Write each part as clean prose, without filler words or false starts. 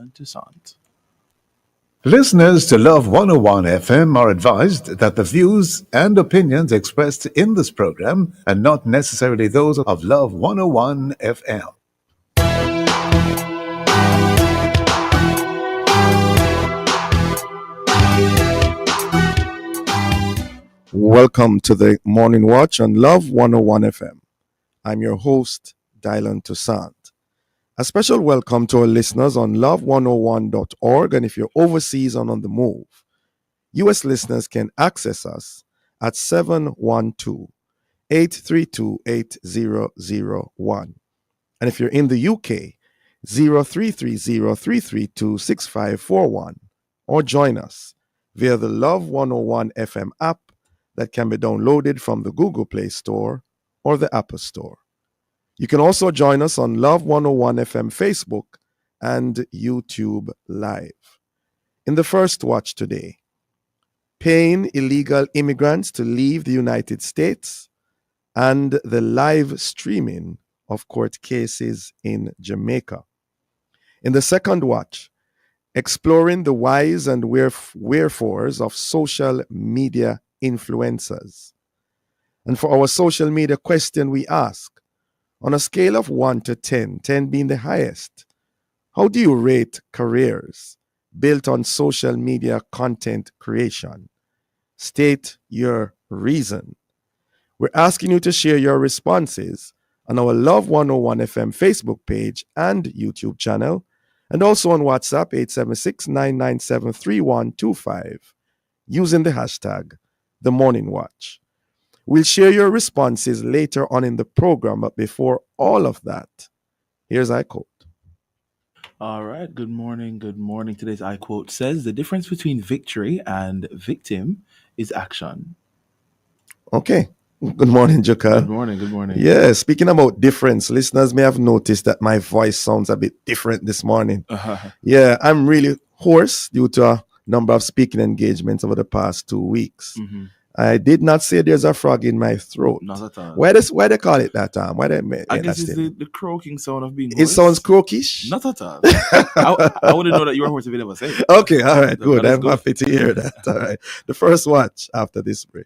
Dylan Toussaint. Listeners to Love 101 FM are advised that the views and opinions expressed in this program are not necessarily those of Love 101 FM. Welcome to the Morning Watch on Love 101 FM. I'm your host, Dylan Toussaint. A special welcome to our listeners on love101.org, and if you're overseas and on the move, U.S. listeners can access us at 712-832-8001. And if you're in the UK, 0330-332-6541, or join us via the Love 101 FM app that can be downloaded from the Google Play Store or the Apple Store. You can also join us on Love 101 FM Facebook and YouTube Live. In the first watch today, paying illegal immigrants to leave the United States and the live streaming of court cases in Jamaica. In the second watch, exploring the whys and wherefores of social media influencers. And for our social media question, we ask, on a scale of 1 to 10, 10 being the highest, how do you rate careers built on social media content creation? State your reason. We're asking you to share your responses on our Love 101 FM Facebook page and YouTube channel, and also on WhatsApp 876-997-3125 using the hashtag The Morning Watch. We'll share your responses later on in the program, but before all of that, here's I quote. All right, good morning, good morning. Today's I quote says, the difference between victory and victim is action. Okay. Good morning, Jaka. Good morning, good morning. Yeah, speaking about difference, listeners may have noticed that my voice sounds a bit different this morning. Yeah, I'm really hoarse due to a number of speaking engagements over the past 2 weeks. Mm-hmm. I did not say there's a frog in my throat. Not at all. Why they call it that time? Why they I guess it's the croaking sound of being It hoarse. sounds croakish? Not at all. I wouldn't know that you were hoarse if you never say it. Okay, all right, good. That is I'm happy to hear that. All right. The first watch after this break.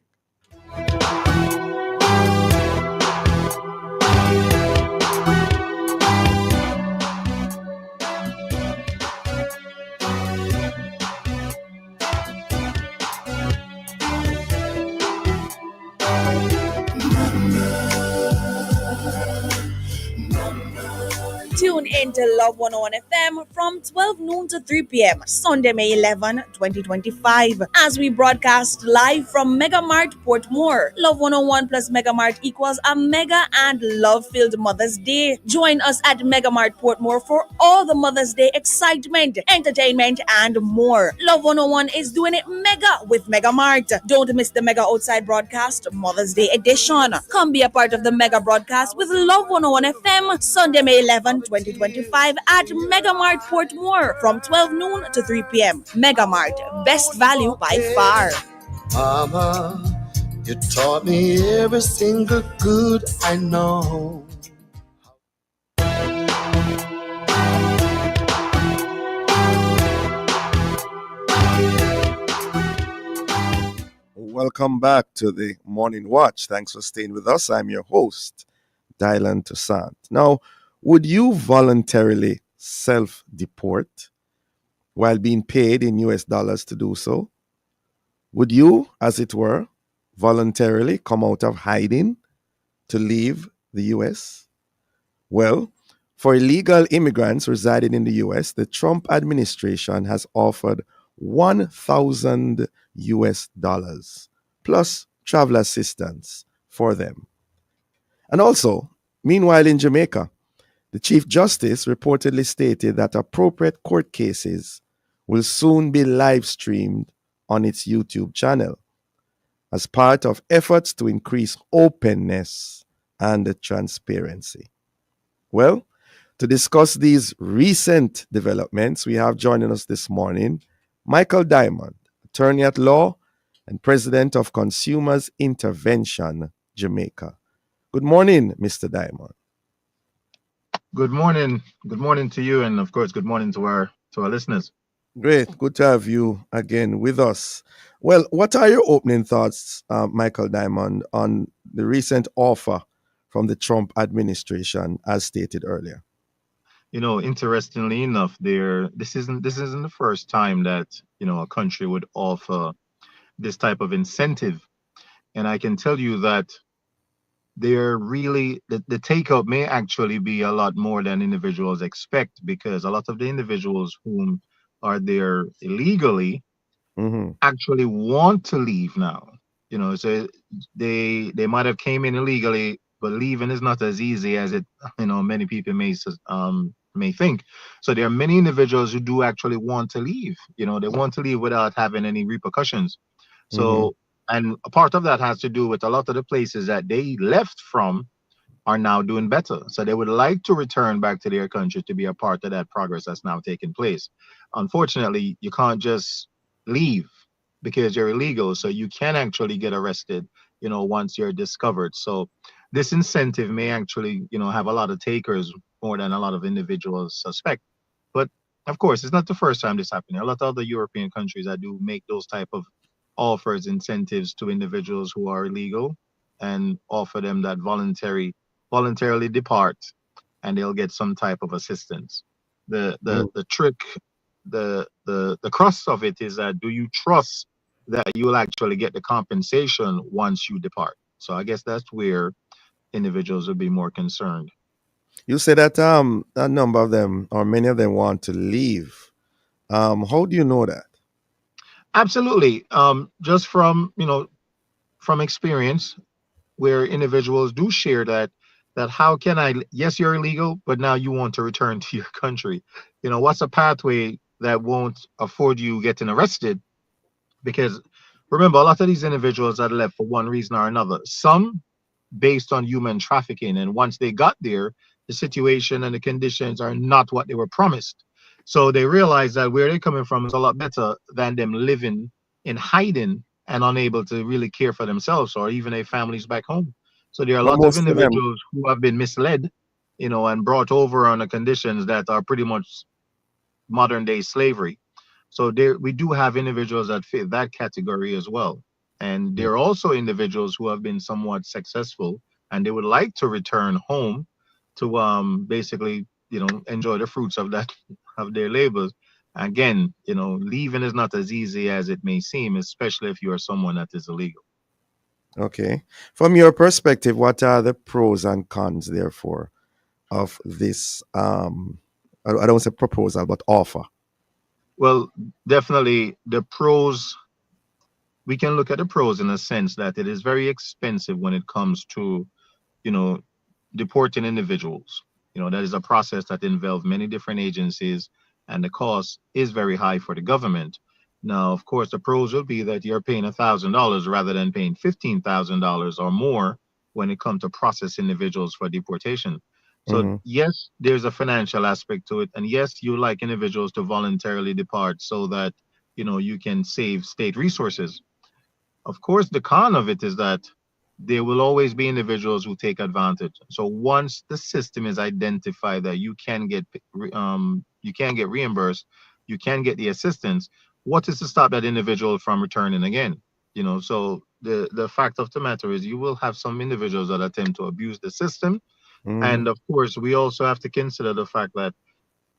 Tune in to Love 101 FM from 12 noon to 3 p.m. Sunday, May 11, 2025. As we broadcast live from Mega Mart Portmore. Love 101 plus Mega Mart equals a mega and love-filled Mother's Day. Join us at Mega Mart Portmore for all the Mother's Day excitement, entertainment, and more. Love 101 is doing it mega with Mega Mart. Don't miss the Mega Outside broadcast Mother's Day edition. Come be a part of the Mega broadcast with Love 101 FM Sunday, May 11, 2025 at Mega Mart Portmore from 12 noon to 3 p.m. Mega Mart, best value by far. Mama, you taught me every single good I know. Welcome back to the Morning Watch. Thanks for staying with us. I'm your host, Dylan Toussaint. Now, would you voluntarily self-deport while being paid in US dollars to do so? Would you, as it were, voluntarily come out of hiding to leave the US? Well, for illegal immigrants residing in the US, the Trump administration has offered $1,000 US plus travel assistance for them. And also, meanwhile in Jamaica, the Chief Justice reportedly stated that appropriate court cases will soon be live streamed on its YouTube channel as part of efforts to increase openness and transparency. Well, to discuss these recent developments, we have joining us this morning Michael Diamond, attorney at law and president of Consumers Intervention Jamaica. Good morning, Mr. Diamond. Good morning. Good morning to you, and of course, good morning to our to our listeners. Great. Good to have you again with us. Well, what are your opening thoughts, Michael Diamond, on the recent offer from the Trump administration, as stated earlier? Interestingly enough, this isn't the first time that a country would offer this type of incentive, and I can tell you that they're really the takeout may actually be a lot more than individuals expect, because a lot of the individuals whom are there illegally Mm-hmm. actually want to leave now. So they might have came in illegally, but leaving is not as easy as it many people may think. So there are many individuals who do actually want to leave. They want to leave without having any repercussions. Mm-hmm. So, and a part of that has to do with a lot of the places that they left from are now doing better. So they would like to return back to their country to be a part of that progress that's now taking place. Unfortunately, you can't just leave because you're illegal. So you can actually get arrested, once you're discovered. So this incentive may actually, have a lot of takers more than a lot of individuals suspect. But of course, it's not the first time this happened. A lot of other European countries that do make those type of offers, incentives to individuals who are illegal, and offer them that voluntarily depart, and they'll get some type of assistance. The trick, the crux of it is that, do you trust that you will actually get the compensation once you depart? So I guess that's where individuals would be more concerned. You say that a number of them or many of them want to leave. How do you know that? Absolutely. Just from experience, where individuals do share that how can I, yes, you're illegal, but now you want to return to your country. What's a pathway that won't afford you getting arrested? Because remember, a lot of these individuals that left for one reason or another, some based on human trafficking. And once they got there, the situation and the conditions are not what they were promised. So they realize that where they're coming from is a lot better than them living in hiding and unable to really care for themselves or even their families back home. So there are a But lot of most of them, individuals who have been misled, and brought over under conditions that are pretty much modern day slavery. So there, we do have individuals that fit that category as well. And there are also individuals who have been somewhat successful, and they would like to return home to basically, enjoy the fruits of that of their labors. Again, leaving is not as easy as it may seem, especially if you are someone that is illegal. okay. From your perspective, what are the pros and cons, therefore, of this? I don't say proposal, but offer. Well, definitely the pros, we can look at the pros in a sense that it is very expensive when it comes to, you know, deporting individuals. That is a process that involves many different agencies, and the cost is very high for the government. Now, of course, the pros will be that you're paying $1,000 rather than paying $15,000 or more when it comes to process individuals for deportation. So Mm-hmm. yes, there's a financial aspect to it, and yes, you like individuals to voluntarily depart so that you can save state resources. Of course, the con of it is that there will always be individuals who take advantage. So once the system is identified that you can get reimbursed, you can get the assistance. What is to stop that individual from returning again? So the fact of the matter is, you will have some individuals that attempt to abuse the system, Mm-hmm. and of course, we also have to consider the fact that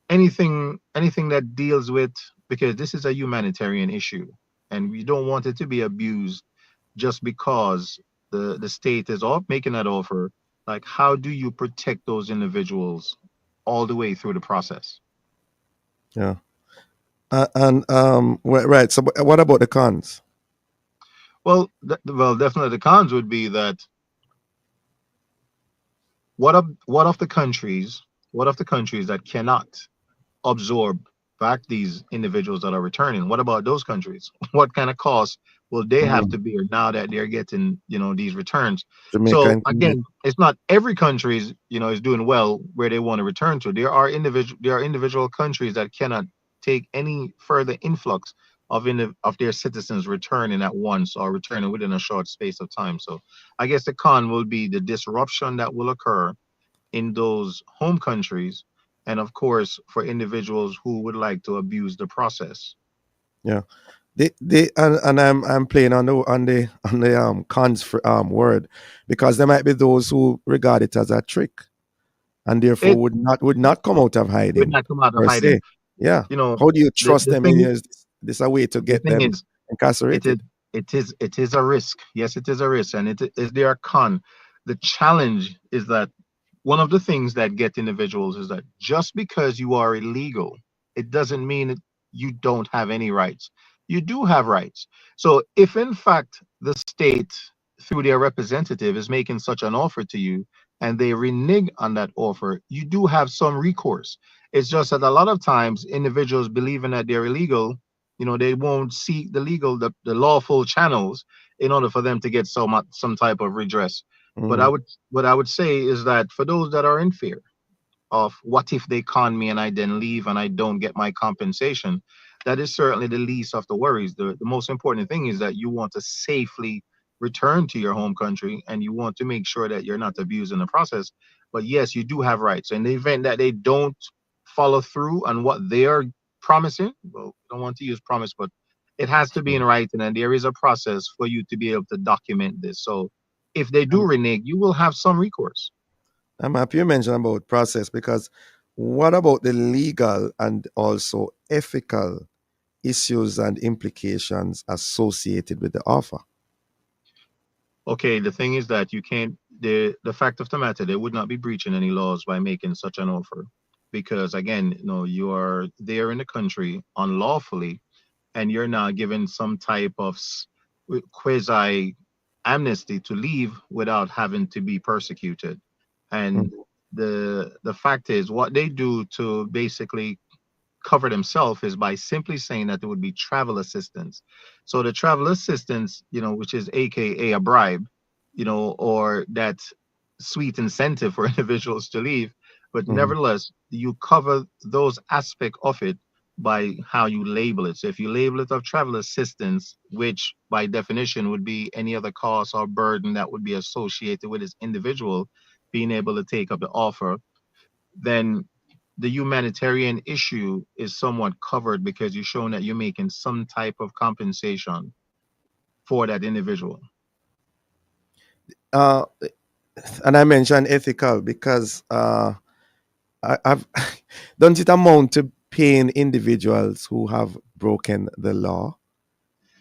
anything that deals with, because this is a humanitarian issue, and we don't want it to be abused just because the state is all making that offer. Like, how do you protect those individuals all the way through the process? Yeah. And right. So, what about the cons? Well, definitely the cons would be that, what of the countries that cannot absorb back these individuals that are returning? What about those countries? What kind of costs will they have Mm-hmm. to bear now that they're getting, these returns? Jamaica So and Trinidad. again, it's not every country is doing well where they want to return to. There are individual countries that cannot take any further influx of their citizens returning at once or returning within a short space of time. So I guess the con will be the disruption that will occur in those home countries, and of course for individuals who would like to abuse the process. Yeah. They and I'm playing on the cons for, word, because there might be those who regard it as a trick and therefore It would not come out of would hiding not come out of per hiding. se. Yeah. You know, How do you the, trust the them in thing here? Is this a way to the get thing them is, it is incarcerated? it is a risk. Yes, it is a risk, and it is there a con. The challenge is that one of the things that get individuals is that just because you are illegal, it doesn't mean that you don't have any rights. You do have rights. So if in fact the state, through their representative, is making such an offer to you and they renege on that offer, you do have some recourse. It's just that a lot of times individuals believing that they're illegal, they won't seek the lawful channels in order for them to get some type of redress. But Mm. what I would say is that for those that are in fear of what if they con me and I then leave and I don't get my compensation, that is certainly the least of the worries. The most important thing is that you want to safely return to your home country and you want to make sure that you're not abused in the process. But yes, you do have rights. In the event that they don't follow through on what they are promising, well, I don't want to use promise, but it has to be in writing and there is a process for you to be able to document this. So if they do I'm, renege, you will have some recourse. I'm happy you mentioned about process, because what about the legal and also ethical issues and implications associated with the offer? Okay, the thing is that you can't. The fact of the matter, they would not be breaching any laws by making such an offer, because again, you are there in the country unlawfully, and you're now given some type of quasi amnesty to leave without having to be persecuted. And Mm. the fact is, what they do to basically cover themselves is by simply saying that there would be travel assistance. So the travel assistance, which is AKA a bribe, or that sweet incentive for individuals to leave. But Mhm. nevertheless, you cover those aspects of it by how you label it. So if you label it of travel assistance, which by definition would be any other cost or burden that would be associated with this individual being able to take up the offer, then the humanitarian issue is somewhat covered because you're showing that you're making some type of compensation for that individual. Uh, and I mentioned ethical because I've don't it amount to paying individuals who have broken the law?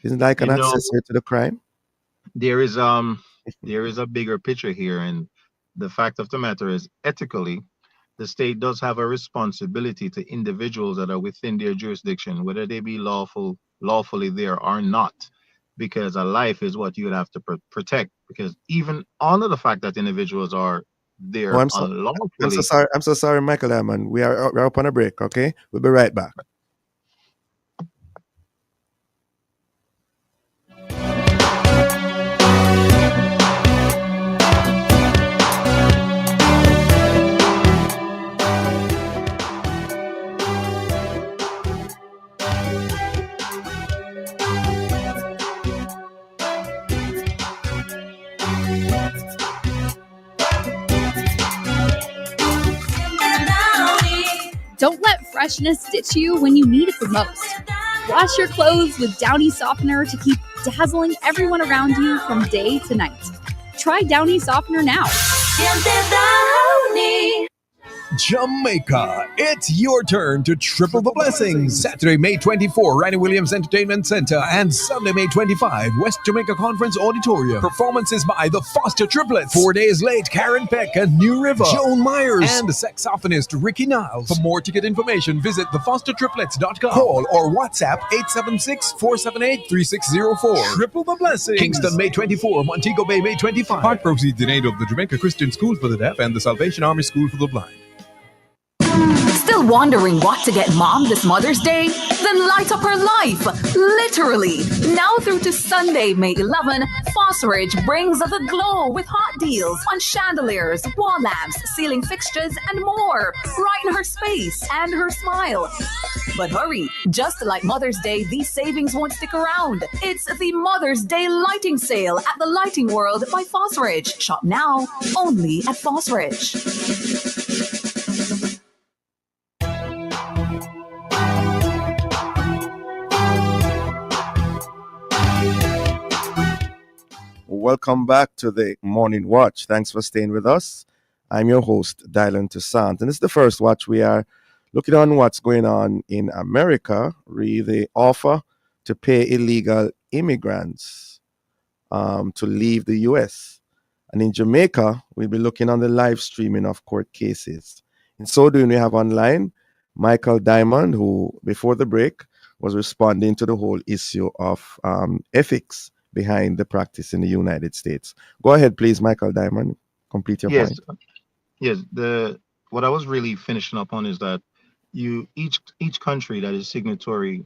Isn't like You an know, accessory to the crime? there is um there is a bigger picture here, and the fact of the matter is, ethically, the state does have a responsibility to individuals that are within their jurisdiction, whether they be lawfully there or not, because a life is what you would have to protect. Because even under the fact that individuals are Oh, there I'm so unlawfully, sorry. I'm so sorry, Michael Hammond. We're up on a break. Okay, we'll be right back. Don't let freshness ditch you when you need it the most. Wash your clothes with Downy Softener to keep dazzling everyone around you from day to night. Try Downy Softener now. Jamaica, it's your turn to triple the blessings. Saturday, May 24, Randy Williams Entertainment Center, and Sunday, May 25, West Jamaica Conference Auditorium. Performances by the Foster Triplets. 4 days late, Karen Peck and New River, Joan Myers, and the saxophonist Ricky Niles. For more ticket information, visit thefostertriplets.com. Call or WhatsApp 876-478-3604. Triple the blessings. Kingston, May 24, Montego Bay, May 25. Part proceeds in aid of the Jamaica Christian School for the Deaf and the Salvation Army School for the Blind. Still wondering what to get mom this Mother's Day? Then light up her life, literally. Now through to Sunday, May 11, Phosphorage brings the glow with hot deals on chandeliers, wall lamps, ceiling fixtures, and more. Brighten her space and her smile. But hurry, just like Mother's Day, these savings won't stick around. It's the Mother's Day lighting sale at the Lighting World by Phosphorage. Shop now, only at Phosphorage. welcome back to the Morning Watch. Thanks for staying with us. I'm your host, Dylan Toussaint, and it's the first watch. We are looking on what's going on in America, re the offer to pay illegal immigrants to leave the U.S. And in Jamaica, we'll be looking on the live streaming of court cases. In so doing, we have online Michael Diamond, who, before the break, was responding to the whole issue of ethics behind the practice in the United States. Go ahead, please, Michael Diamond. Complete your Yes, point. yes. The what I was really finishing up on is that each country that is signatory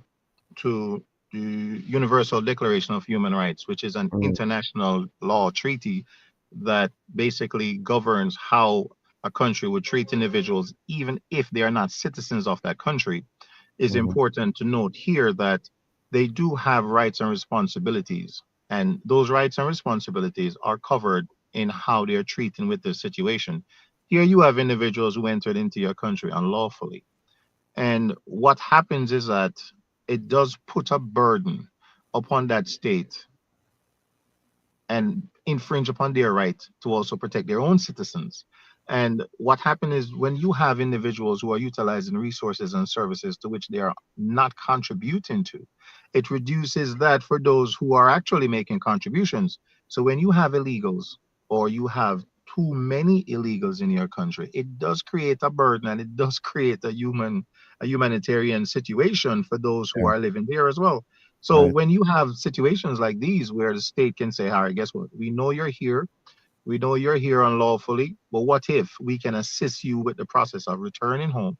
to the Universal Declaration of Human Rights, which is an Mhm, international law treaty that basically governs how a country would treat individuals, even if they are not citizens of that country, is mhm, important to note here that they do have rights and responsibilities. And those rights and responsibilities are covered in how they are treating with this situation. Here you have individuals who entered into your country unlawfully. And what happens is that it does put a burden upon that state and infringe upon their right to also protect their own citizens. And what happens is when you have individuals who are utilizing resources and services to which they are not contributing to, it reduces that for those who are actually making contributions. So when you have illegals or you have too many illegals in your country, it does create a burden and it does create a humanitarian situation for those who yeah, are living there as well. So right. when you have situations like these where the state can say, all right, guess what? We know you're here. We know you're here unlawfully, but what if we can assist you with the process of returning home,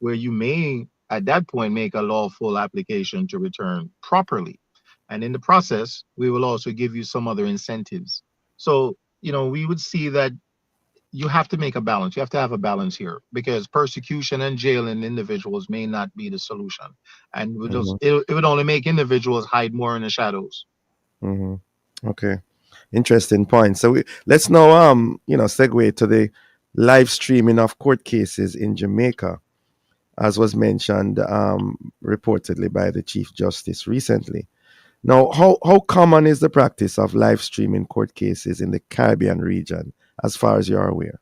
where you may at that point make a lawful application to return properly. And in the process, we will also give you some other incentives. So, we would see that you have to make a balance. You have to have a balance here because persecution and jailing individuals may not be the solution, and Mhm, it would only make individuals hide more in the shadows. mhm. Okay, interesting point. So let's now, segue to the live streaming of court cases in Jamaica, as was mentioned reportedly by the Chief Justice recently. Now, how common is the practice of live streaming court cases in the Caribbean region, as far as you're aware?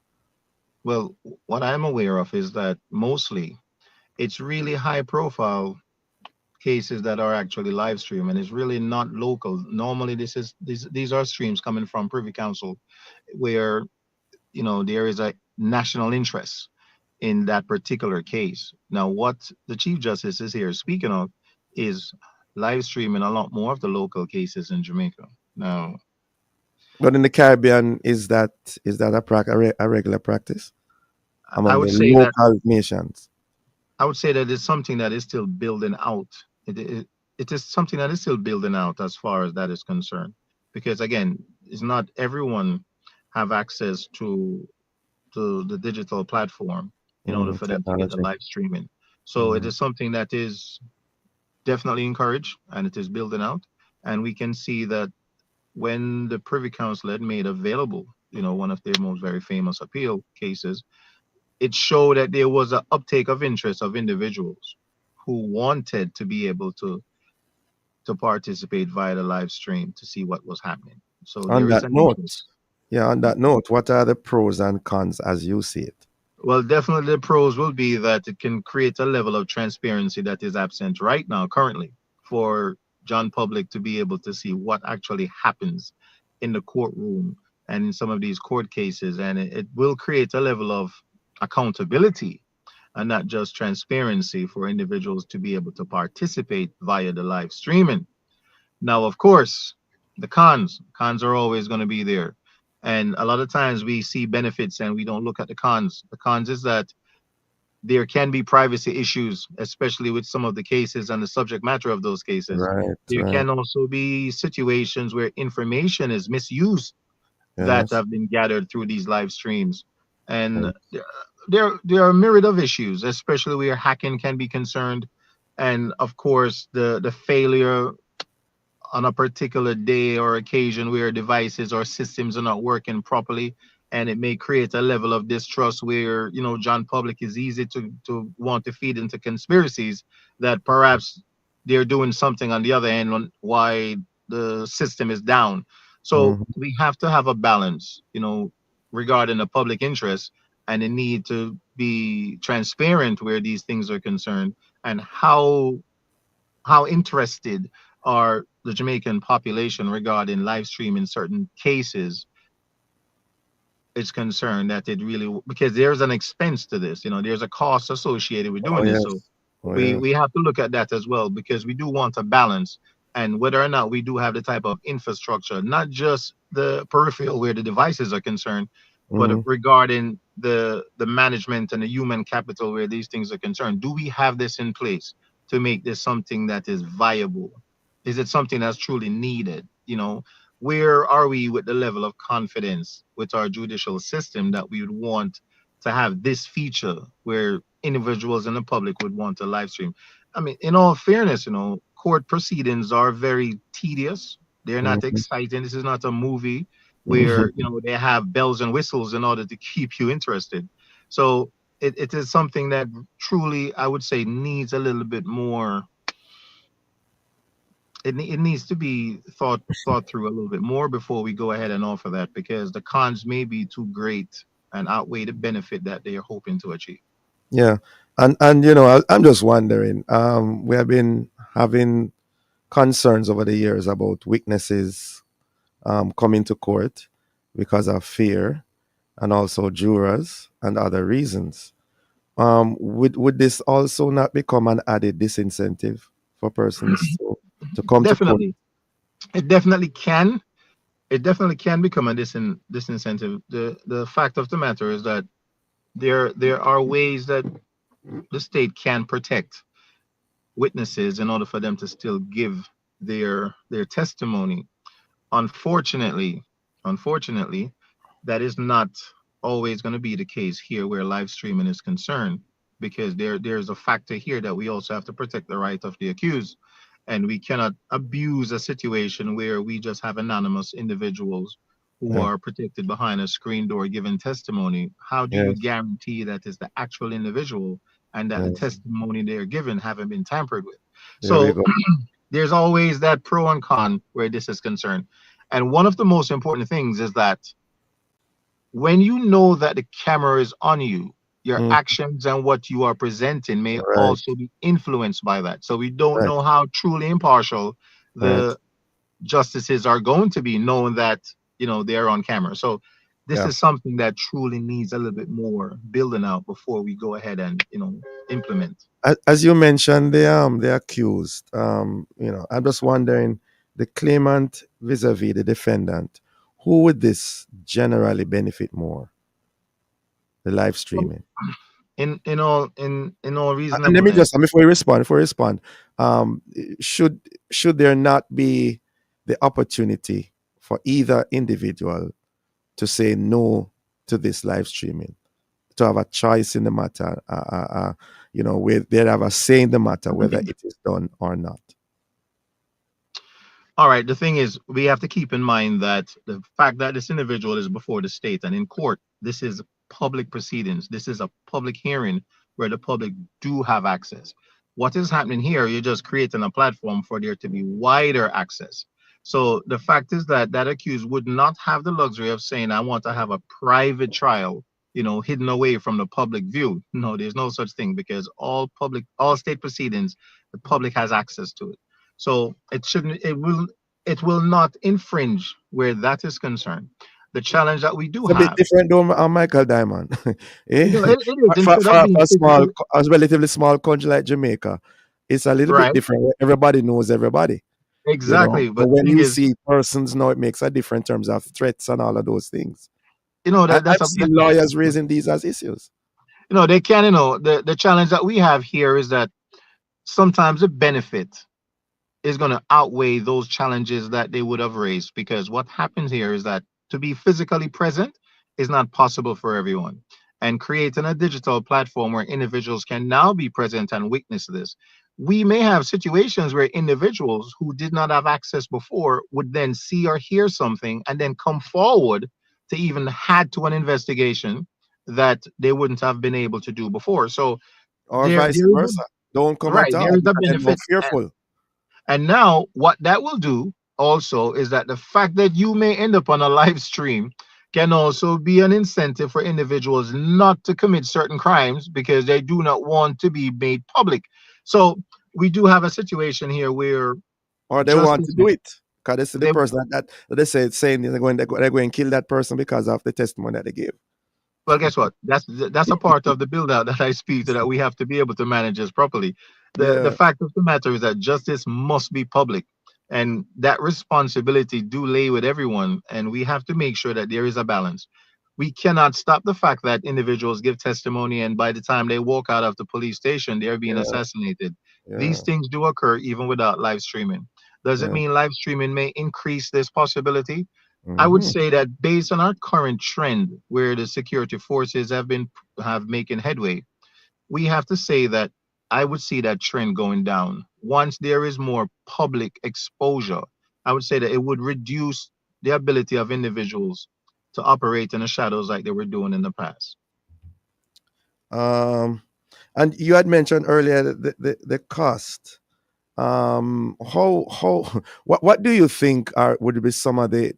Well, what I'm aware of is that mostly it's really high profile cases that are actually live stream and it's really not local. Normally these are streams coming from Privy Council where there is a national interest in that particular case. Now, what the Chief Justice is here speaking of is live streaming a lot more of the local cases in Jamaica. Now, But in the Caribbean, is that a regular practice I among the would say that local nations? it's something that is still building out. It is something that is still building out as far as that is concerned, because again, it's not everyone have access to the digital platform in order for them to get the Technology. live streaming. So it Mhm. is something that is definitely encouraged and it is building out. And we can see that when the Privy Council had made available, one of their most very famous appeal cases, it showed that there was an uptake of interest of individuals who wanted to be able to participate via the live stream to see what was happening. So On there is that an note, interest. yeah, on that note, what are the pros and cons as you see it? Well, definitely the pros will be that it can create a level of transparency that is absent right now, currently, for John Public to be able to see what actually happens in the courtroom and in some of these court cases. And it will create a level of accountability and not just transparency for individuals to be able to participate via the live streaming. Now, of course, the cons are always going to be there. And a lot of times we see benefits and we don't look at the cons. The cons is that there can be privacy issues, especially with some of the cases and the subject matter of those cases. Right, There right. can also be situations where information is misused that Yes. have been gathered through these live streams. And Yes. there are a myriad of issues, especially where hacking can be concerned. And of course, the failure on a particular day or occasion where devices or systems are not working properly, and it may create a level of distrust where John Public is easy to want to feed into conspiracies that perhaps they're doing something on the other end on why the system is down. So we have to have a balance, regarding the public interest and the need to be transparent where these things are concerned, and how interested are the Jamaican population regarding live stream in certain cases is concerned, that it really, because there's an expense to this, there's a cost associated with Oh doing this. So yes. Oh we yes. we have to look at that as well, because we do want a balance, and whether or not we do have the type of infrastructure, not just the peripheral where the devices are concerned, but Mm-hmm. regarding the management and the human capital where these things are concerned. Do we have this in place to make this something that is viable? Is it something that's truly needed? Where are we with the level of confidence with our judicial system that we would want to have this feature where individuals in the public would want to live stream? I mean, in all fairness, court proceedings are very tedious. They're not exciting. This is not a movie where, they have bells and whistles in order to keep you interested. So it is something that truly, I would say, needs a little bit more. It needs to be thought through a little bit more before we go ahead and offer that, because the cons may be too great and outweigh the benefit that they are hoping to achieve. Yeah, and I'm just wondering. We have been having concerns over the years about witnesses coming to court because of fear, and also jurors and other reasons. Would this also not become an added disincentive for persons to come to court? Definitely, it definitely can. It definitely can become a disincentive. The fact of the matter is that there are ways that the state can protect witnesses in order for them to still give their testimony. Unfortunately, that is not always going to be the case here where live streaming is concerned, because there's a factor here that we also have to protect the right of the accused, and we cannot abuse a situation where we just have anonymous individuals who Yeah. are protected behind a screen door giving testimony. How do you Yes. guarantee that is the actual individual and that the Yes. testimony they're given haven't been tampered with? There we So go. there's always that pro and con where this is concerned. And one of the most important things is that when you know that the camera is on you, your Mm, actions and what you are presenting may right. also be influenced by that. So we don't Right. know how truly impartial Right. the justices are going to be, knowing that they're on camera. So this Yeah. is something that truly needs a little bit more building out before we go ahead and implement. As you mentioned, the accused. I'm just wondering, the claimant vis-a-vis the defendant, who would this generally benefit more? The live streaming. In all And let me reasonableness. just, before you respond, um, should there not be the opportunity for either individual to say no to this live streaming, to have a choice in the matter, where they have a say in the matter whether it is done or not? All right. The thing is, we have to keep in mind that the fact that this individual is before the state and in court, this is public proceedings. This is a public hearing where the public do have access. What is happening here, you're just creating a platform for there to be wider access. So the fact is that that accused would not have the luxury of saying, I want to have a private trial, hidden away from the public view. No, there's no such thing, because all state proceedings, the public has access to it. So it will not infringe where that is concerned. The challenge that we do It's a bit have, different though, Michael Diamond. Eh? it is, instead For of being physical, a relatively small country like Jamaica, it's a little bit right? different, where everybody knows everybody. Exactly. But But the when thing you is, see persons now, it makes a difference in terms of threats and all of those things. that that's I've a seen lawyers raising these as issues. they can, the challenge that we have here is that sometimes the benefit is going to outweigh those challenges that they would have raised, because what happens here is that to be physically present is not possible for everyone, and creating a digital platform where individuals can now be present and witness this, we may have situations where individuals who did not have access before would then see or hear something and then come forward to even add to an investigation that they wouldn't have been able to do before. So Or vice there is versa. Don't come at right, all there is a because they're more benefit. fearful. And now what that will do also is that the fact that you may end up on a live stream can also be an incentive for individuals not to commit certain crimes because they do not want to be made public. So we do have a situation here where Or they want justice, to do it because they see the they, person that they say saying they're going to kill that person because of the testimony that they gave. well, guess what? That's a part of the build out that I speak to, that we have to be able to manage this properly. The Yeah, fact of the matter is that justice must be public, and that responsibility do lay with everyone, and we have to make sure that there is a balance. We cannot stop the fact that individuals give testimony, and by the time they walk out of the police station, they're being yeah, assassinated. yeah, These things do occur even without live streaming. Does it yeah. mean live streaming may increase this possibility? I would Hmm. say that based on our current trend, where the security forces have making headway, we have to say that I would see that trend going down. Once there is more public exposure, I would say that it would reduce the ability of individuals to operate in the shadows like they were doing in the past. Um, and you had mentioned earlier the cost. How what do you think are would be some of the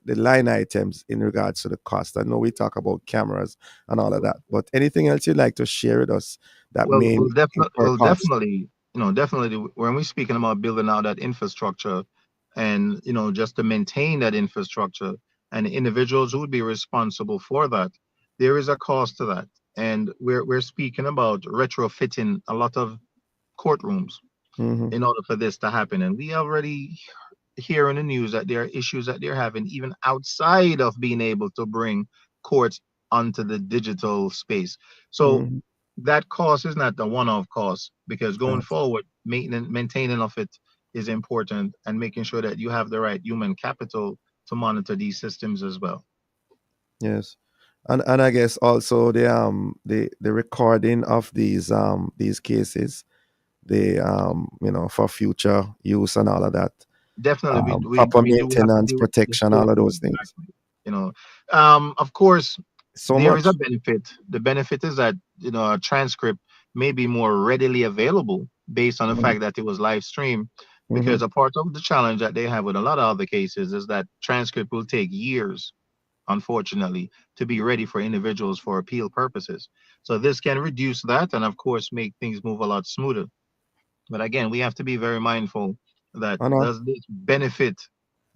line items in regards to the cost? I know we talk about cameras and all of that, but anything else you'd like to share with us that may incur cost? Definitely, definitely when we're speaking about building out that infrastructure, and just to maintain that infrastructure, and the individuals who would be responsible for that, there is a cost to that. And we're speaking about retrofitting a lot of courtrooms Hmm. in order for this to happen. And we already hear in the news that there are issues that they're having even outside of being able to bring courts onto the digital space. So Hmm. that cost is not the one-off cost, because going Yes. forward, maintaining of it is important, and making sure that you have the right human capital to monitor these systems as well. Yes. And I guess also the recording of these cases, the for future use and all of that, Definitely, proper we do have to maintenance, deal with the protection, all of those courtroom. things. Exactly. You know, of course, So there is a much. benefit. The benefit is that a transcript may be more readily available based on the Hmm. fact that it was live streamed. Hmm. Because a part of the challenge that they have with a lot of other cases is that transcript will take years, unfortunately, to be ready for individuals for appeal purposes. So this can reduce that, and of course make things move a lot smoother. But again, we have to be very mindful that I know. does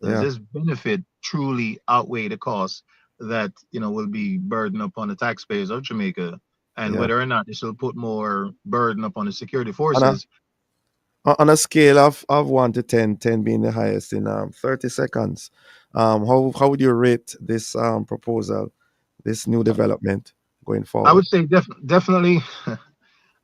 Yeah, this benefit truly outweigh the cost that will be burden upon the taxpayers of Jamaica, and yeah. whether or not this will put more burden upon the security On a forces. on a scale of 1 to 10, 10 being the highest in 30 seconds, how would you rate this proposal, this new development going I forward? would say definitely.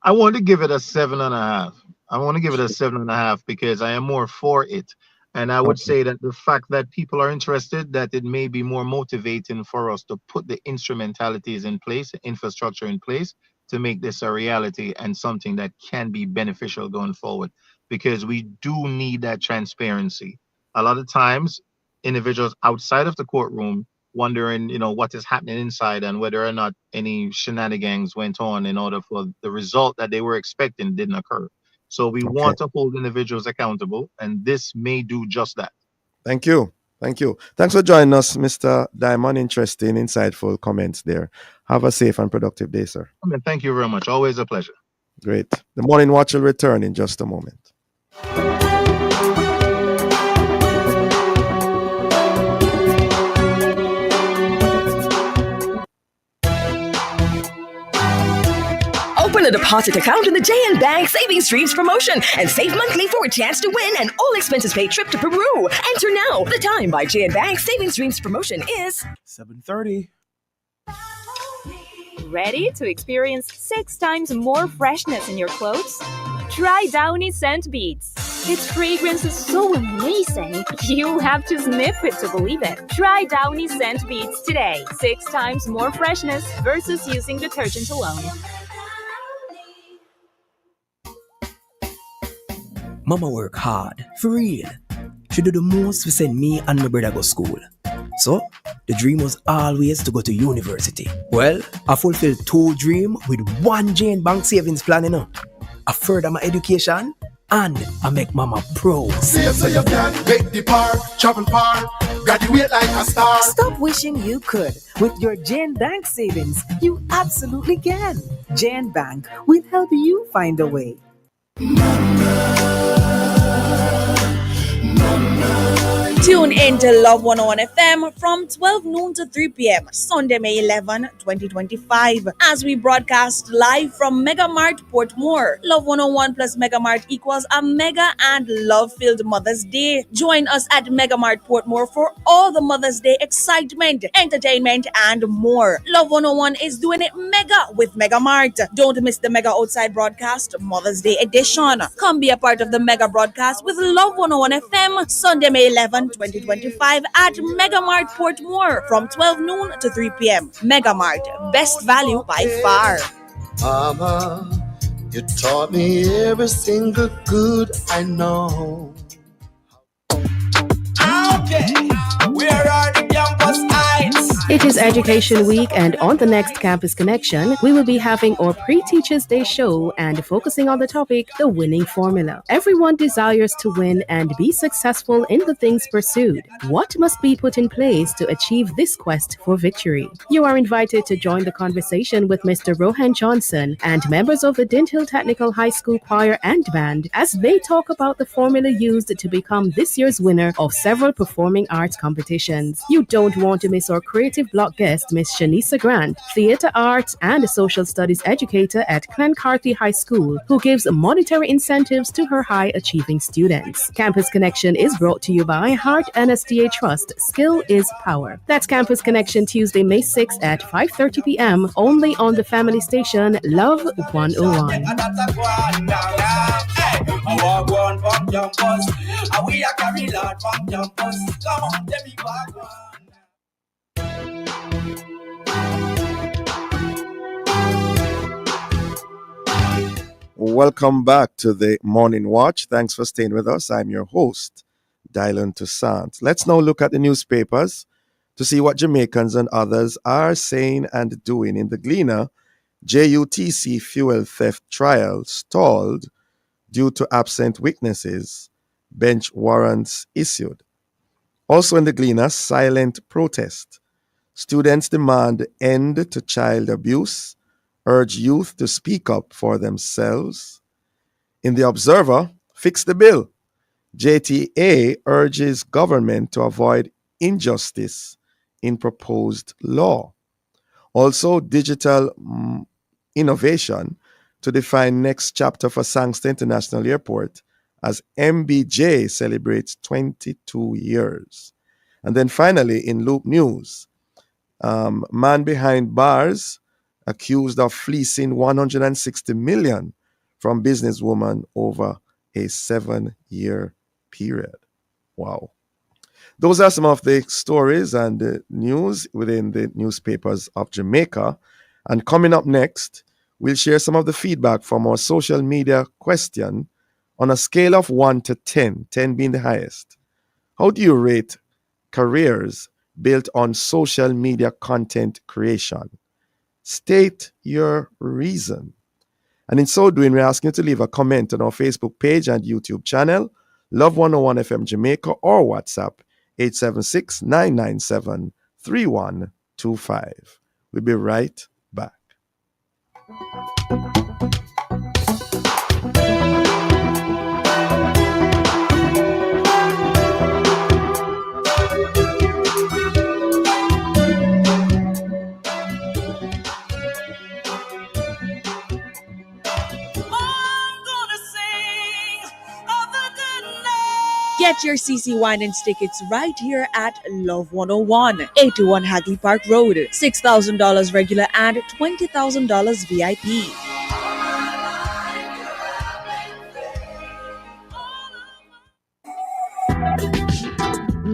I want to give it a 7.5. I want to give it a 7.5 because I am more for it. And I would Okay. say that the fact that people are interested, that it may be more motivating for us to put the instrumentalities in place, infrastructure in place, to make this a reality and something that can be beneficial going forward. Because we do need that transparency. A lot of times, individuals outside of the courtroom wondering, what is happening inside, and whether or not any shenanigans went on in order for the result that they were expecting didn't occur. So we Okay. want to hold individuals accountable, and this may do just that. Thank you. Thank you. Thanks for joining us, Mr. Diamond. Interesting, insightful comments there. Have a safe and productive day, sir. I mean, thank you very much. Always a pleasure. Great. The morning watch will return in just a moment. Open a deposit account in the JN Bank Savings Streams promotion and save monthly for a chance to win an all expenses paid trip to Peru. Enter now. The time by JN Bank Savings Streams promotion is 7:30. Ready to experience 6 times more freshness in your clothes? Try Downy Scent Beads. Its fragrance is so amazing, you have to sniff it to believe it. Try Downy Scent Beads today. 6 times more freshness versus using detergent alone. Mama work hard, for real. She do the most to send me and my brother go school. So, the dream was always to go to university. Well, I fulfilled 2 dreams with 1 Jane Bank savings plan, I further my education and I make mama proud. See so you can make the par, travel far, graduate like a star. Stop wishing you could. With your Jan Bank savings, you absolutely can. Jan Bank will help you find a way. Tune in to Love 101 FM from 12 noon to 3 p.m. Sunday, May 11, 2025, as we broadcast live from Mega Mart Portmore. Love 101 plus Mega Mart equals a mega and love-filled Mother's Day. Join us at Mega Mart Portmore for all the Mother's Day excitement, entertainment, and more. Love 101 is doing it mega with Mega Mart. Don't miss the Mega Outside broadcast Mother's Day edition. Come be a part of the Mega broadcast with Love 101 FM Sunday, May 11, 2025 at Mega Mart Portmore from 12 noon to 3 p.m. Mega Mart, best value by far. Mama, you taught me every single good I know. Okay, where are the campus heights? It is Education Week, and on the next Campus Connection, we will be having our Pre-Teachers Day show and focusing on the topic, the winning formula. Everyone desires to win and be successful in the things pursued. What must be put in place to achieve this quest for victory? You are invited to join the conversation with Mr. Rohan Johnson and members of the Dint Hill Technical High School Choir and Band as they talk about the formula used to become this year's winner of several performing arts competitions. You don't want to miss our creative block guest, Miss Shanisa Grant, theatre arts and social studies educator at Clancarthy High School, who gives monetary incentives to her high-achieving students. Campus Connection is brought to you by Heart NSDA Trust. Skill is power. That's Campus Connection Tuesday, May 6th at 5:30 p.m. only on the family station Love 101. Welcome back to the Morning Watch. Thanks for staying with us. I'm your host, Dylan Toussaint. Let's now look at the newspapers to see what Jamaicans and others are saying and doing. In the Gleaner, JUTC fuel theft trial stalled due to absent witnesses, bench warrants issued. Also in the Gleaner, silent protest. Students demand end to child abuse, urge youth to speak up for themselves. In the Observer, fix the bill. JTA urges government to avoid injustice in proposed law. Also, digital innovation to define next chapter for Sangster International Airport as MBJ celebrates 22 years. And then finally, in Loop News, man behind bars accused of fleecing 160 million from businesswoman over a 7-year period. Wow. Those are some of the stories and the news within the newspapers of Jamaica. And coming up next, we'll share some of the feedback from our social media question on a scale of 1 to 10, 10 being the highest. How do you rate careers built on social media content creation? State your reason. And in so doing, we're asking you to leave a comment on our Facebook page and YouTube channel, Love 101 FM Jamaica, or WhatsApp 876-997-3125. We'll be right back. Get your CC Wine and tickets right here at Love 101, 81 Hagley Park Road, $6,000 regular and $20,000 VIP.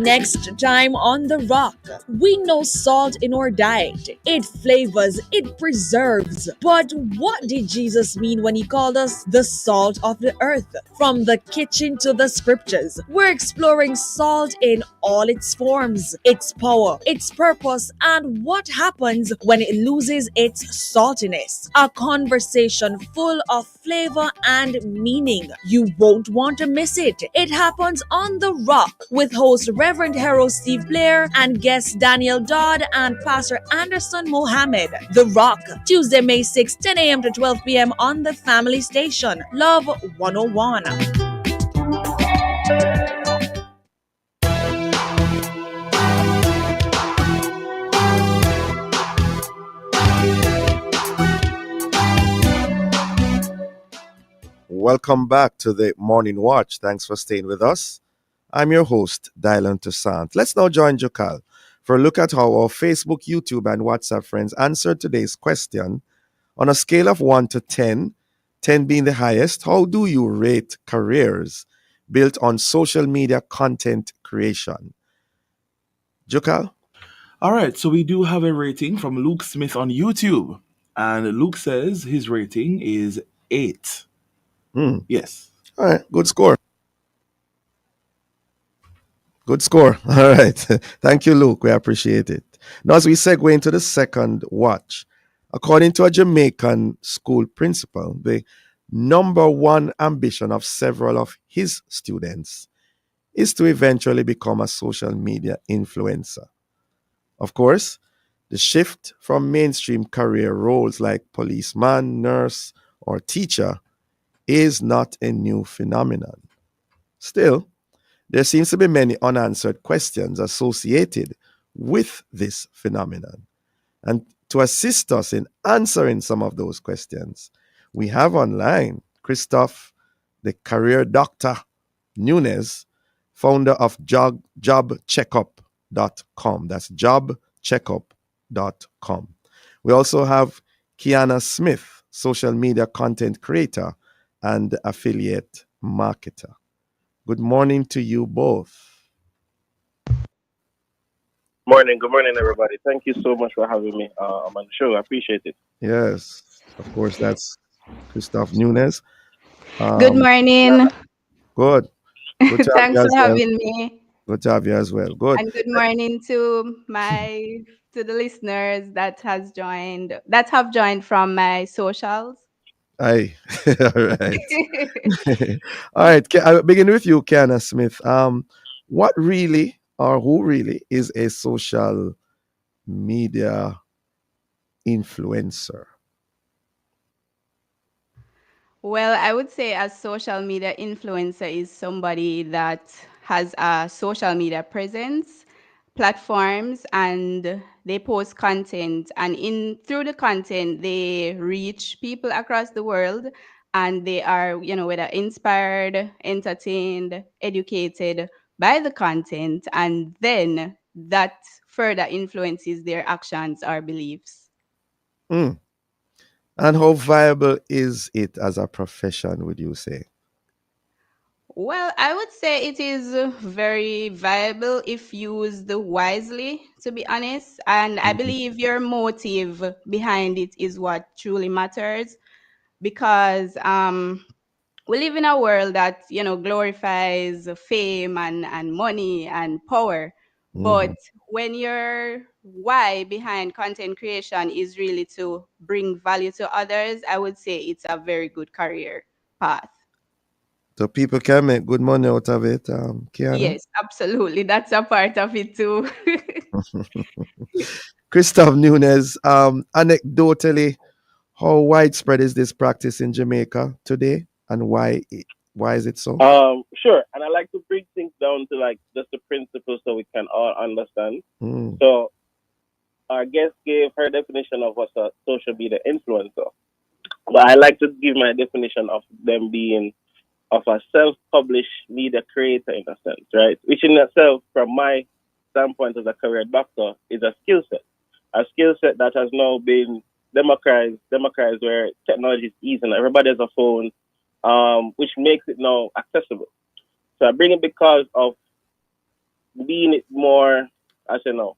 Next time on The Rock, we know salt in our diet. It flavors, it preserves. But what did Jesus mean when he called us the salt of the earth? From the kitchen to the scriptures, we're exploring salt in all its forms, its power, its purpose, and what happens when it loses its saltiness. A conversation full of flavor and meaning. You won't want to miss it. It happens on The Rock with host Reverend Harold Steve Blair and guests Daniel Dodd and Pastor Anderson Mohammed. The Rock, Tuesday, May 6, 10 a.m. to 12 p.m. on the Family Station. Love 101. Welcome back to the Morning Watch. Thanks for staying with us. I'm your host, Dylan Toussaint. Let's now join Jokal for a look at how our Facebook, YouTube, and WhatsApp friends answered today's question. On a scale of 1 to 10, 10 being the highest, how do you rate careers built on social media content creation? Jokal? All right, so we do have a rating from Luke Smith on YouTube. And Luke says his rating is 8. Yes. All right, good score. Good score. All right. Thank you, Luke. We appreciate it. Now, as we segue into the second watch, according to a Jamaican school principal, the number one ambition of several of his students is to eventually become a social media influencer. Of course, the shift from mainstream career roles like policeman, nurse, or teacher is not a new phenomenon. Still, there seems to be many unanswered questions associated with this phenomenon. And to assist us in answering some of those questions, we have online Christoph, the career doctor Nunez, founder of jobcheckup.com. That's jobcheckup.com. We also have Kiana Smith, social media content creator and affiliate marketer. Good morning to you both. Morning. Good morning, everybody. Thank you so much for having me on the show. I appreciate it. Yes, of course, that's Christoph Nunez. Good morning. Good. Good to have you Thanks as for well. having me. Good to have you as well. Good. And good morning to the listeners that have joined from my socials. Aye. All right. All right. I'll begin with you, Kiana Smith. What really or who really is a social media influencer? Well, I would say a social media influencer is somebody that has a social media presence, platforms, and they post content. And in through the content, they reach people across the world, and they are, whether inspired, entertained, educated by the content, and then that further influences their actions or beliefs. Mm. And how viable is it as a profession, would you say? Well, I would say it is very viable if used wisely, to be honest. And I believe your motive behind it is what truly matters because we live in a world that, glorifies fame and money and power. But when your why behind content creation is really to bring value to others, I would say it's a very good career path. So people can make good money out of it, Kiana? Yes, absolutely. That's a part of it too. Christoph Nunez, anecdotally, how widespread is this practice in Jamaica today, and why is it so? Sure. And I like to break things down to like just the principles so we can all understand. Mm. So our guest gave her definition of what's a social media influencer. But I like to give my definition of them being of a self-published media creator in a sense, right? Which in itself, from my standpoint as a career doctor, is a skill set. A skill set that has now been democratized where technology is easy and everybody has a phone, which makes it now accessible. So I bring it because of being it more, as you know,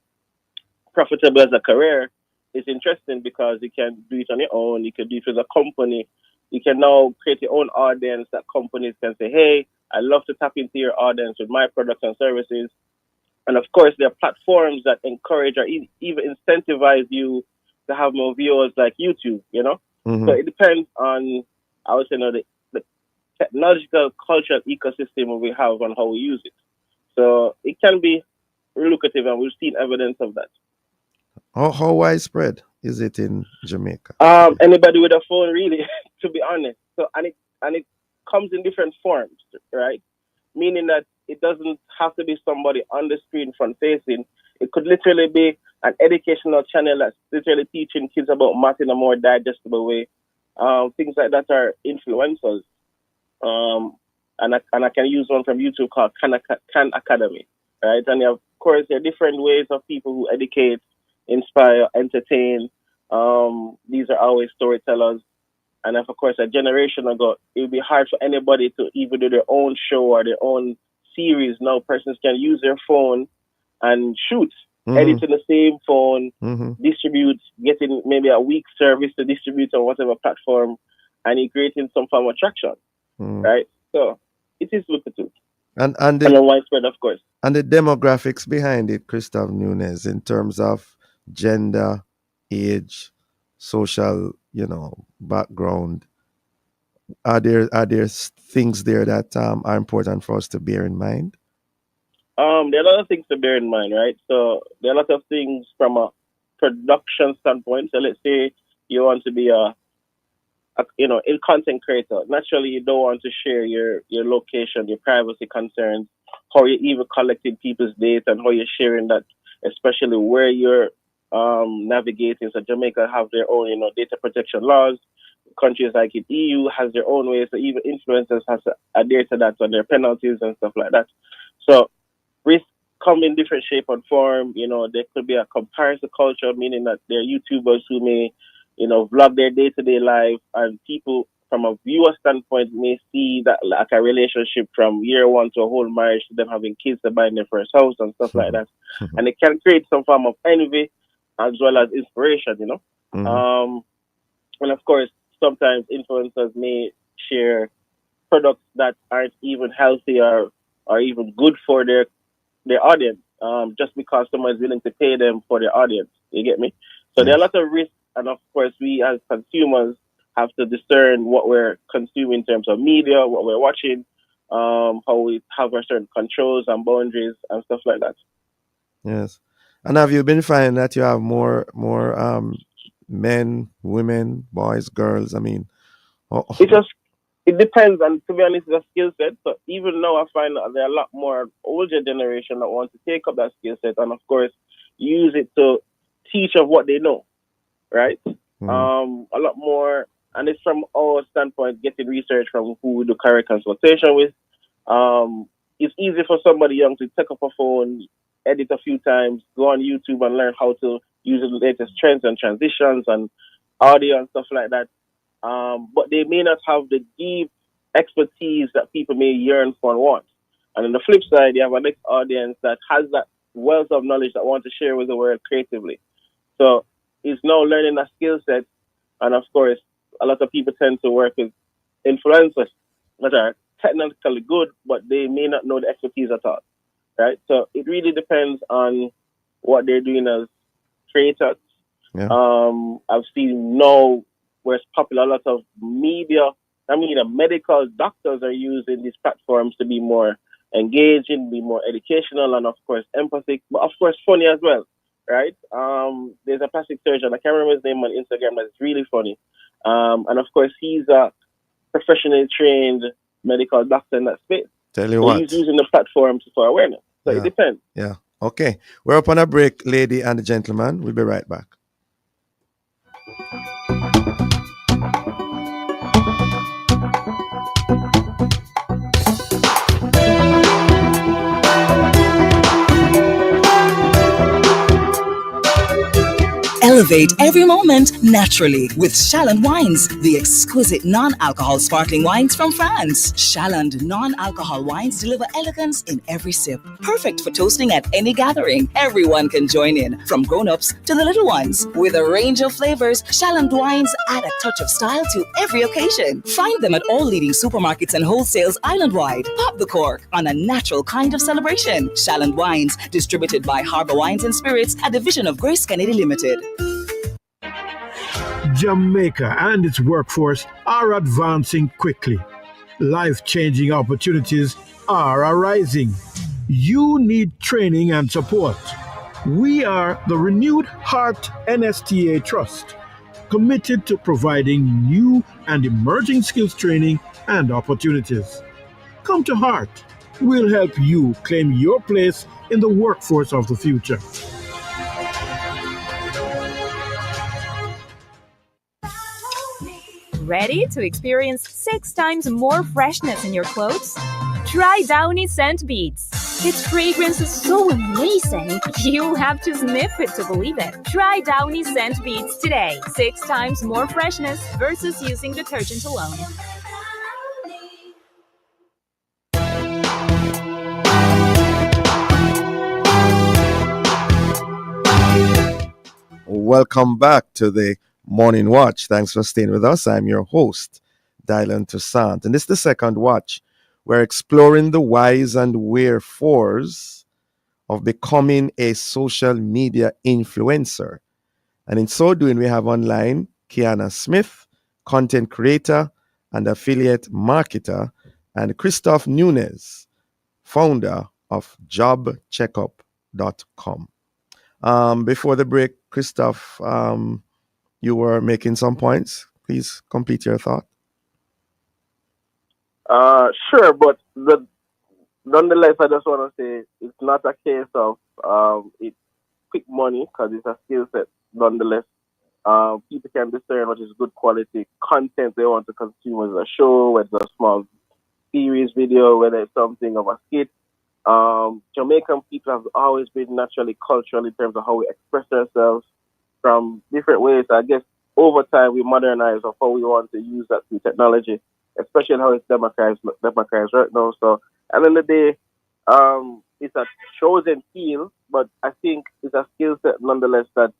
profitable as a career is interesting because you can do it on your own. You can do it with a company. You can now create your own audience that companies can say, hey, I love to tap into your audience with my products and services. And of course, there are platforms that encourage or even incentivize you to have more viewers like YouTube, you know? So it depends on, I would say, the technological cultural ecosystem we have and how we use it. So it can be lucrative, and we've seen evidence of that. How widespread is it in Jamaica? Anybody with a phone, really, to be honest. So and it comes in different forms, right? Meaning that it doesn't have to be somebody on the screen front facing. It could literally be an educational channel that's literally teaching kids about math in a more digestible way. Things like that are influencers. And I can use one from YouTube called Khan Academy, right? And of course, there are different ways of people who educate, inspire, entertain. These are always storytellers. And of course, a generation ago, it would be hard for anybody to even do their own show or their own series. Now, persons can use their phone and shoot, edit in the same phone, distribute, getting maybe a week service to distribute on whatever platform, and you're creating some form of traction, right? So it is lucrative. And widespread, of course. And the demographics behind it, Christoph Nunez, in terms of gender, age, social, background. Are there things there that are important for us to bear in mind? There are a lot of things to bear in mind, right? So there are a lot of things from a production standpoint. So let's say you want to be a content creator. Naturally, you don't want to share your location, your privacy concerns, how you're even collecting people's data and how you're sharing that, especially where you're navigating. So Jamaica have their own, data protection laws. Countries like the EU has their own ways. So even influencers have to adhere to that on their penalties and stuff like that. So risks come in different shape and form. There could be a comparison culture, meaning that there are YouTubers who may, vlog their day-to-day life, and people from a viewer standpoint may see that like a relationship from year one to a whole marriage to them having kids to buying their first house and stuff like that. And it can create some form of envy as well as inspiration, and of course, sometimes influencers may share products that aren't even healthy or even good for their audience, just because someone is willing to pay them for their audience. You get me? So there are a lot of risks, and of course, we as consumers have to discern what we're consuming in terms of media, what we're watching, how we have our certain controls and boundaries and stuff like that. Yes. And have you been finding that you have more men, women, boys, girls? I mean, it depends, and to be honest, it's a skill set. So even now, I find that there are a lot more older generation that want to take up that skill set and, of course, use it to teach of what they know, right? A lot more, and it's from our standpoint, getting research from who we do career consultation with. It's easy for somebody young to take up a phone, edit a few times, go on YouTube and learn how to use the latest trends and transitions and audio and stuff like that. But they may not have the deep expertise that people may yearn for and want. And on the flip side, you have a next audience that has that wealth of knowledge that want to share with the world creatively. So it's now learning a skill set. And of course, a lot of people tend to work with influencers that are technically good, but they may not know the expertise at all. Right? So it really depends on what they're doing as creators. Yeah. I've seen now where it's popular, a lot of media, medical doctors are using these platforms to be more engaging, be more educational, and of course empathic, but of course funny as well, right? There's a plastic surgeon, I can't remember his name on Instagram, but it's really funny. And of course he's a professionally trained medical doctor in that space. Tell you so what. He's using the platform for awareness. So it depends. Yeah. Okay. We're up on a break, lady and gentleman. We'll be right back. Elevate every moment naturally with Chaland Wines, the exquisite non-alcohol sparkling wines from France. Chaland non-alcohol wines deliver elegance in every sip. Perfect for toasting at any gathering. Everyone can join in, from grown-ups to the little ones. With a range of flavors, Chaland Wines add a touch of style to every occasion. Find them at all leading supermarkets and wholesales island-wide. Pop the cork on a natural kind of celebration. Chaland Wines, distributed by Harbor Wines and Spirits, a division of Grace Kennedy Limited. Jamaica and its workforce are advancing quickly. Life-changing opportunities are arising. You need training and support. We are the Renewed Heart NSTA Trust, committed to providing new and emerging skills training and opportunities. Come to Heart. We'll help you claim your place in the workforce of the future. Ready to experience 6 times more freshness in your clothes? Try Downy Scent Beads. Its fragrance is so amazing, you have to sniff it to believe it. Try Downy Scent Beads today. 6 times more freshness versus using detergent alone. Welcome back to the Morning Watch. Thanks for staying with us. I'm your host, Dylan Toussaint. And this is the second watch. We're exploring the whys and wherefores of becoming a social media influencer. And in so doing, we have online Kiana Smith, content creator and affiliate marketer, and Christoph Nunez, founder of jobcheckup.com. Before the break, Christoph, you were making some points. Please complete your thought. Sure, but nonetheless, I just want to say it's not a case of it's quick money because it's a skill set. Nonetheless, people can discern what is good quality content they want to consume, whether it's a show, whether it's a small series video, whether it's something of a skit. Jamaican people have always been naturally cultural in terms of how we express ourselves from different ways. I guess over time we modernize of how we want to use that through technology, especially how it's democratized right now. So at the end of the day, it's a chosen field, but I think it's a skill set nonetheless that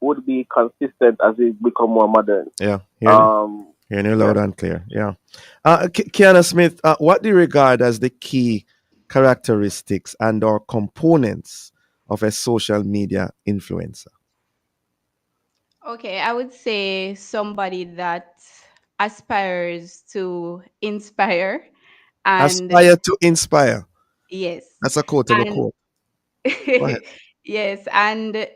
would be consistent as we become more modern. Yeah, hearing you loud and clear. Yeah. Kiana Smith, what do you regard as the key characteristics and or components of a social media influencer? Okay, I would say somebody that aspires to inspire and Aspire to inspire. yes. That's a quotable And quote. Go ahead. yes, and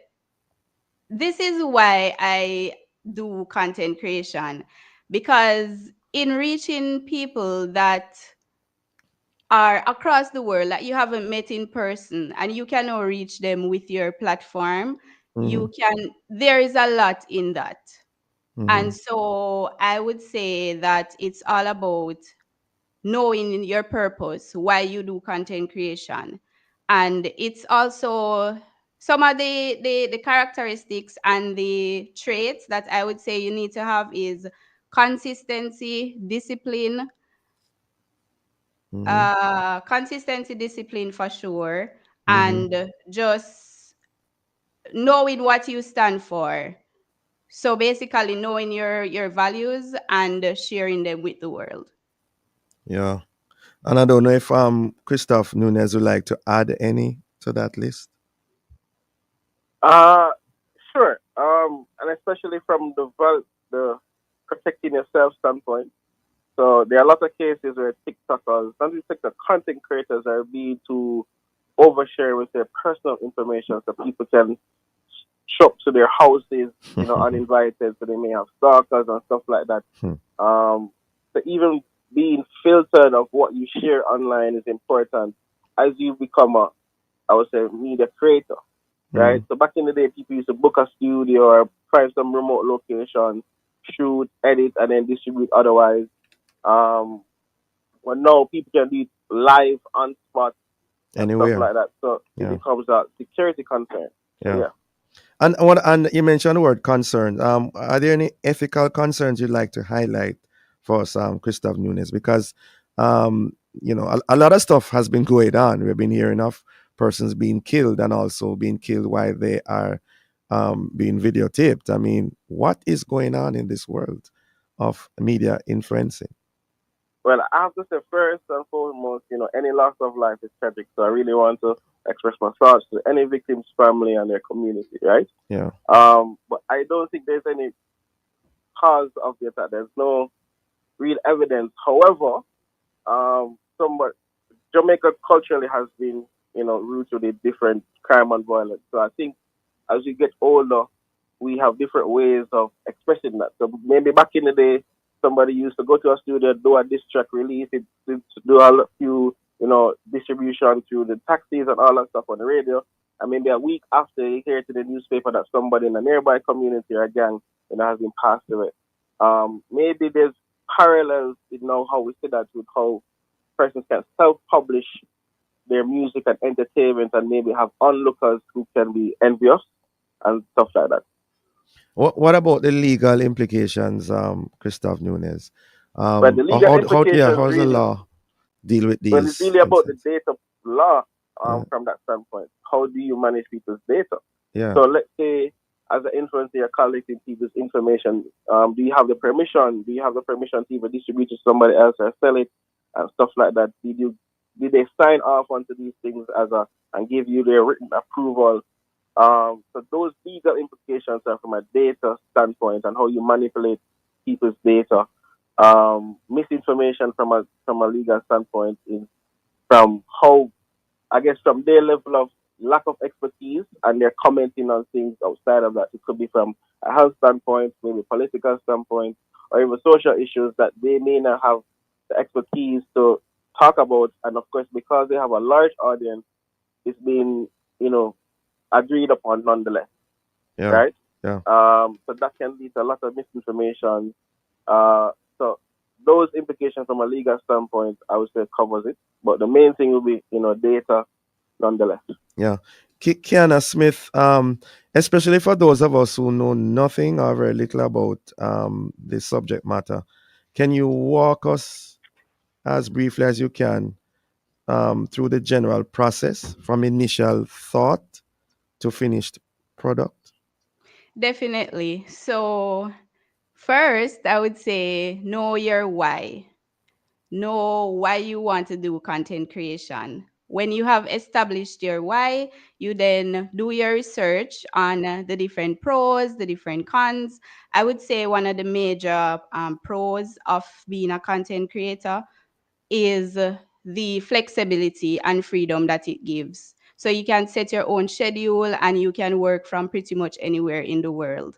this is why I do content creation, because in reaching people that are across the world that you haven't met in person and you can now reach them with your platform, there is a lot in that. And so I would say that it's all about knowing your purpose, why you do content creation. And it's also some of the characteristics and the traits that I would say you need to have is consistency, discipline, discipline for sure, and just knowing what you stand for. So basically knowing your values and sharing them with the world. Yeah. And I don't know if Christoph Nunez would like to add any to that list. Sure. And especially from the protecting yourself standpoint. So there are a lot of cases where TikTokers, not even TikTok content creators, are being to overshare with their personal information so people can shop to their houses, uninvited, so they may have stalkers and stuff like that. So even being filtered of what you share online is important as you become I would say, media creator, right? So back in the day, people used to book a studio or find some remote location, shoot, edit, and then distribute otherwise. Well, now people can do it live on spot and anywhere, stuff like that. So it becomes a security concern. Yeah. And you mentioned the word concerns. Are there any ethical concerns you'd like to highlight for us, Christoph Nunes? Because a lot of stuff has been going on. We've been hearing of persons being killed and also being killed while they are being videotaped. I mean, what is going on in this world of media influencing? Well, I have to say first and foremost, any loss of life is tragic. So I really want to express my thoughts to any victim's family and their community, right? Yeah. But I don't think there's any cause of the attack. There's no real evidence. However, somewhat Jamaica culturally has been, rooted in different crime and violence. So I think as we get older, we have different ways of expressing that. So maybe back in the day, somebody used to go to a studio, do a diss track, release it, do a few, distribution through the taxis and all that stuff on the radio. And maybe a week after, you hear it in the newspaper that somebody in a nearby community or a gang, has been passed away. Maybe there's parallels, how we see that with how persons can self-publish their music and entertainment and maybe have onlookers who can be envious and stuff like that. What about the legal implications, Christoph Nunes? But the legal How's the really, law deal with well, it's these really about the incidents? data law Yeah. from that standpoint. How do you manage people's data? Yeah. So let's say, as an influencer, you're collecting people's information. Do you have the permission? Do you have the permission to even distribute to somebody else or sell it and stuff like that? Did they sign off onto these things and give you their written approval? So those legal implications are from a data standpoint and how you manipulate people's data. Misinformation from a legal standpoint is from how, I guess, from their level of lack of expertise and they're commenting on things outside of that. It could be from a health standpoint, maybe political standpoint, or even social issues that they may not have the expertise to talk about. And of course, because they have a large audience, it's been, agreed upon nonetheless, Yeah. right? Yeah. So that can lead to a lot of misinformation. So those implications from a legal standpoint, I would say covers it. But the main thing will be, data nonetheless. Yeah. Kiana Smith, especially for those of us who know nothing or very little about this subject matter, can you walk us as briefly as you can through the general process from initial thought to finished product? Definitely. So, first, I would say know your why. Know why you want to do content creation. When you have established your why, you then do your research on the different pros, the different cons. I would say one of the major pros of being a content creator is the flexibility and freedom that it gives. So you can set your own schedule and you can work from pretty much anywhere in the world.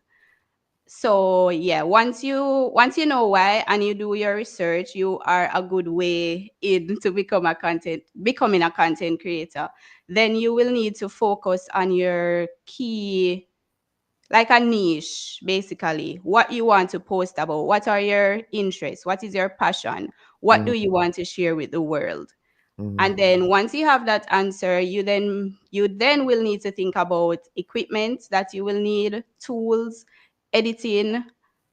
So yeah, once you know why and you do your research, you are a good way in to becoming a content creator. Then you will need to focus on your key, like a niche, basically. What you want to post about, what are your interests, what is your passion, what do you want to share with the world? And then once you have that answer, you then will need to think about equipment that you will need, tools, editing,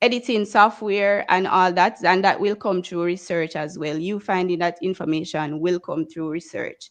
editing software and all that. And that will come through research as well. You finding that information will come through research.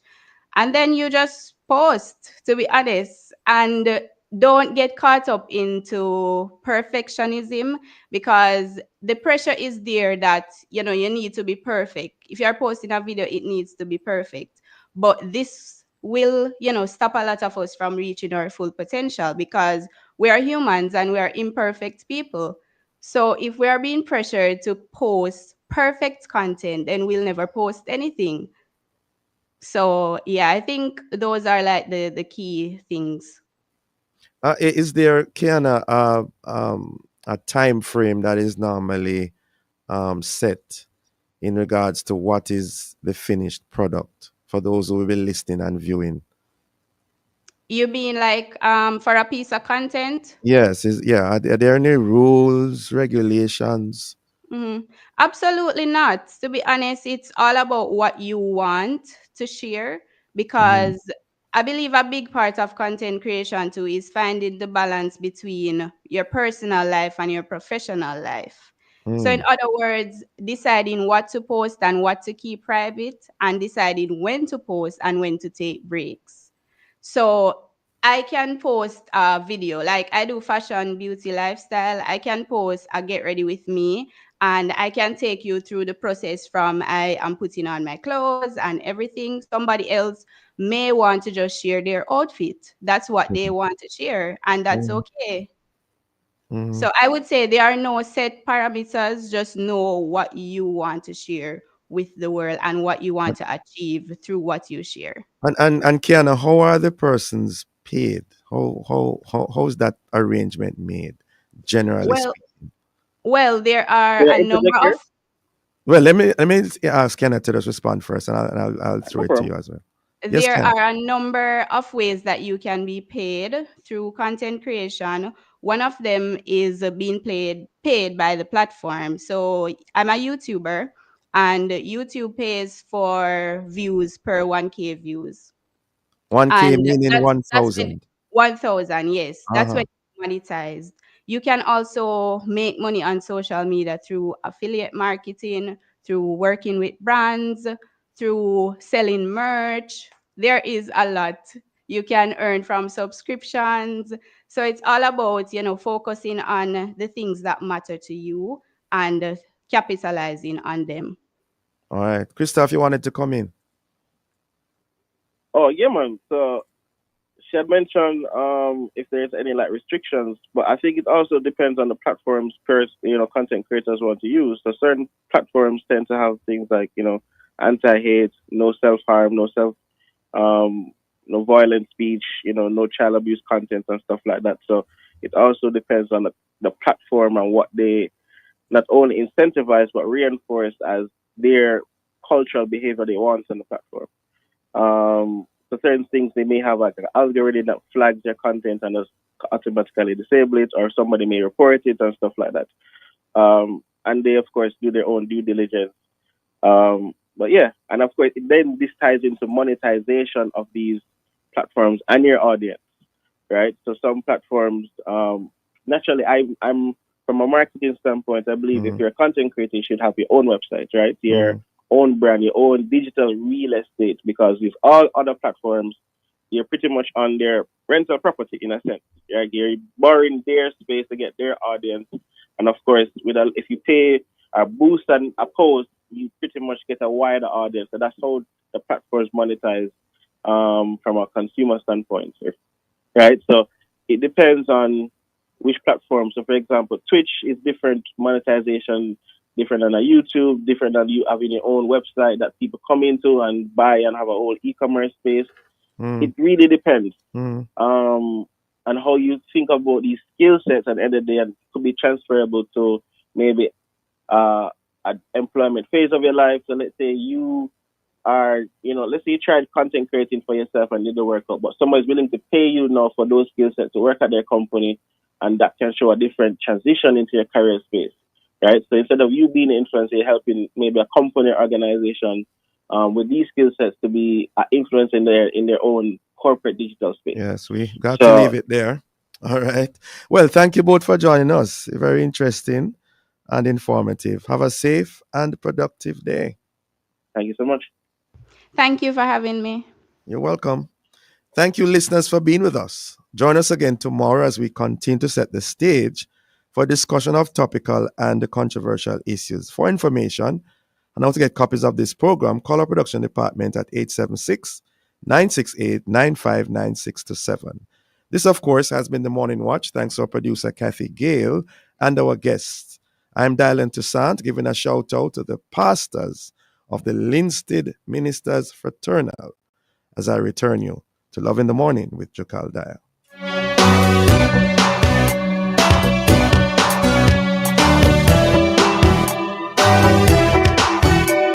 And then you just post, to be honest, and don't get caught up into perfectionism, because the pressure is there that you need to be perfect. If you're posting a video, it needs to be perfect. But this will stop a lot of us from reaching our full potential, because we are humans and we are imperfect people. So if we are being pressured to post perfect content, then we'll never post anything. So yeah, I think those are like the key things. Is there Kiana a time frame that is normally set in regards to what is the finished product for those who will be listening and viewing? You being like for a piece of content? Yes, are there any rules, regulations? Absolutely not. To be honest, it's all about what you want to share, because I believe a big part of content creation too is finding the balance between your personal life and your professional life. So, in Mm. other words, deciding what to post and what to keep private, and deciding when to post and when to take breaks. So, I can post a video like I do fashion, beauty, lifestyle. I can post a get ready with me, and I can take you through the process from I am putting on my clothes and everything. Somebody else may want to just share their outfit. That's what they want to share, and that's Mm. okay. Mm. So I would say there are no set parameters, just know what you want to share with the world and what you want to achieve through what you share. And Kiana, how are the persons paid? How's that arrangement made, generally Well, speaking? there are Can I a number interject of here? Well, let me ask Kiana to just respond first, and I'll throw No it to problem. you as well. Yes, there Kiana. are a number of ways that you can be paid through content creation. One of them is being paid by the platform. So I'm a YouTuber, and YouTube pays for views per 1K views. 1K And meaning that's when 1,000. 1,000, yes, that's when Uh-huh. it's monetized. You can also make money on social media through affiliate marketing, through working with brands, through selling merch. There is a lot you can earn from subscriptions. So it's all about, focusing on the things that matter to you and capitalizing on them. All right. Christoph, you wanted to come in. Oh yeah, man. So she had mentioned if there's any like restrictions, but I think it also depends on the platforms content creators want to use. So certain platforms tend to have things like anti-hate, no self-harm, um no violent speech, no child abuse content and stuff like that. So it also depends on the platform and what they not only incentivize but reinforce as their cultural behavior they want on the platform. So certain things they may have like an algorithm that flags their content and just automatically disable it, or somebody may report it and stuff like that. And they of course do their own due diligence. But yeah, and of course then this ties into monetization of these platforms and your audience, right? So some platforms, naturally, I'm from a marketing standpoint, I believe if Mm. you're a content creator, you should have your own website, right? Your Mm. own brand, your own digital real estate, because with all other platforms, you're pretty much on their rental property in a sense. Right? You're borrowing their space to get their audience, and of course, if you pay a boost and a post, you pretty much get a wider audience. So that's how the platforms monetize from a consumer standpoint, right? So it depends on which platform. So, for example, Twitch is different monetization, different than a YouTube, different than you having your own website that people come into and buy and have a whole e-commerce space. Mm. It really depends Mm. on how you think about these skill sets at the end of the day, and could be transferable to maybe an employment phase of your life. So let's say you are, let's say you tried content creating for yourself and didn't work out, but someone is willing to pay you now for those skill sets to work at their company, and that can show a different transition into your career space, right? So instead of you being an influencer, you're helping maybe a company or organization with these skill sets to be an influence in their own corporate digital space. Yes, we got to leave So it there. All right. Well, thank you both for joining us. Very interesting and informative. Have a safe and productive day. thank you so much. Thank you for having me. You're welcome. Thank you, listeners, for being with us. Join us again tomorrow as we continue to set the stage for discussion of topical and controversial issues. For information and how to get copies of this program, call our production department at 876-968-959627. This, of course, has been the Morning Watch. Thanks to our producer, Kathy Gale, and our guests. I'm Dylan Toussaint, giving a shout out to the pastors of the Linstead Ministers Fraternal as I return you to Love in the Morning with Jokal Daya.